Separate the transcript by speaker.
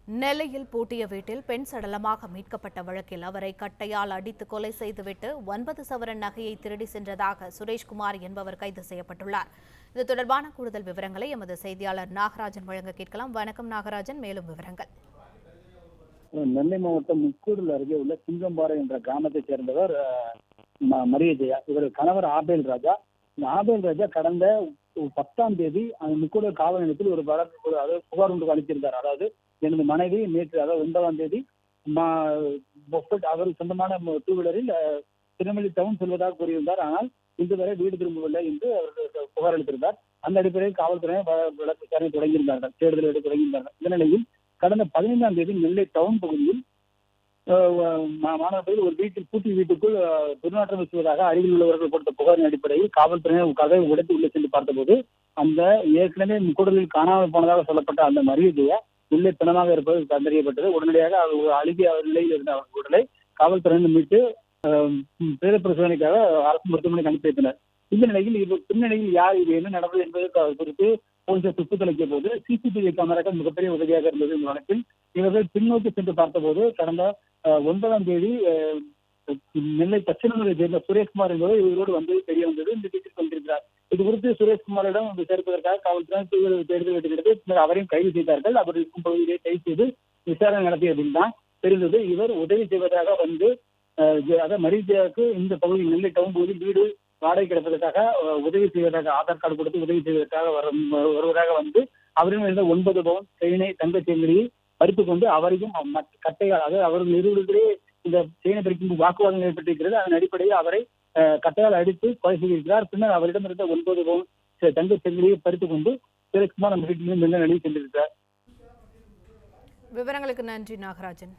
Speaker 1: நெல்லையில் பூட்டிய வீட்டில் பெண் சடலமாக மீட்கப்பட்ட வழக்கில் அவரை கட்டையால் அடித்து கொலை செய்துவிட்டு 9 சவரன் நகையை திருடி சென்றதாக சுரேஷ்குமார் என்பவர் கைது செய்யப்பட்டுள்ளார். இது தொடர்பான கூடுதல் விவரங்களை எமது செய்தியாளர் நாகராஜன் வழங்க கேட்கலாம். வணக்கம் நாகராஜன், மேலும் விவரங்கள்.
Speaker 2: நெல்லை மாவட்டம் முக்கூரில் அருகே உள்ள சிங்கம்பாறை என்ற கிராமத்தைச் சேர்ந்தவர் மரியஜெயா. இவர் கணவர் ஆபேல் ராஜா. இந்த ஆபேல் ராஜா கடந்த 10ஆம் தேதி அந்த முக்கூடல் காவல் நிலையத்தில் ஒரு வழக்கு, அதாவது புகார் ஒன்று அளித்திருந்தார். அதாவது எனது மனைவி நேற்று, அதாவது 9ஆம் தேதி அவர் சொந்தமான டூ வீலரில் திருநெல்வேலி டவுன் செல்வதாக கூறியிருந்தார். ஆனால் இன்று வரை வீடு திரும்பவில்லை என்று அவர் புகார் அளித்திருந்தார். அந்த அடிப்படையில் காவல்துறையினர் வழக்கு விசாரணை தொடங்கியிருந்தார்கள், தேடுதல் எடுத்து தொடங்கியிருந்தார்கள். இந்த நிலையில் கடந்த 15ஆம் தேதி நெல்லை டவுன் பகுதியில் மாணவர்கள் ஒரு வீட்டில் பூட்டி வீட்டுக்குள் துர்நாற்றம் வீசுவதாக அருகில் உள்ளவர்கள் கொடுத்த புகாரின் அடிப்படையில் காவல்துறையினர் கதவை உடைத்து உள்ளே சென்று பார்த்தபோது அந்த ஏற்கனவே முக்கூடலில் காணாமல் போனதாக சொல்லப்பட்ட அந்த மரியஜெயா உள்ளே பிணமாக இருப்பது கண்டறியப்பட்டது. உடனடியாக அழுகிய நிலையில் இருந்த அவர் உடலை காவல்துறையினர் மீட்டு பிரேத பரிசோதனைக்காக அரசு மருத்துவமனைக்கு அனுப்பி வைத்தனர். இந்த நிலையில் இது பின்னணியில் யார், இது என்ன நடந்தது என்பது குறித்து போலீசார் சுட்டு கலைக்கிய போது சிசிடிவி கேமராக்கள் மிகப்பெரிய உதவியாக இருந்தது. இந்த வழக்கில் இவர்கள் பின்னோக்கி சென்று பார்த்தபோது கடந்த 9ஆம் தேதி நெல்லை பச்சைமலையை சேர்ந்த சுரேஷ்குமார் என்பவர் இவரோடு வந்து தெரிய வந்தது. இந்த வீட்டில் கொண்டிருக்கிறார். இது குறித்து சுரேஷ்குமாரிடம் சேர்ப்பதற்காக காவல்துறை தேடுதல் எடுக்கிறது. பின்னர் அவரையும் கைது செய்தார்கள். அவர் இருக்கும் பகுதியை கைது செய்து விசாரணை நடத்தியதில் தான் தெரிந்தது இவர் உதவி செய்வதாக வந்து, அதாவது மரியஜெயாவுக்கு இந்த பகுதி நெல்லை டவுன் பகுதியில் வீடு வாடகை கிடைப்பதற்காக உதவி செய்வதாக ஆதார் கார்டு கொடுத்து உதவி செய்வதற்காக வருவதாக வந்து அவரிடம் இருந்த 9 பவுன் செயினை, தங்க செயினை பறித்துக் கொண்டு அவரையும் கட்டையால், அதாவது அவர்கள் இருவருக்கிடையே இந்த செயினை பறிக்கும் வாக்குவாதம் ஏற்பட்டிருக்கிறது. அதன் அடிப்படையில் அவரை கட்டையால் அடித்து கொலை செய்திருக்கிறார். பின்னர் அவரிடம் இருந்த 9 பவுன் தங்க செயினை பறித்துக் கொண்டு சுரேஷ்குமார் அந்த வீட்டிலிருந்து மெல்ல நழுவி சென்றிருக்கிறார்.
Speaker 1: விவரங்களுக்கு நன்றி நாகராஜன்.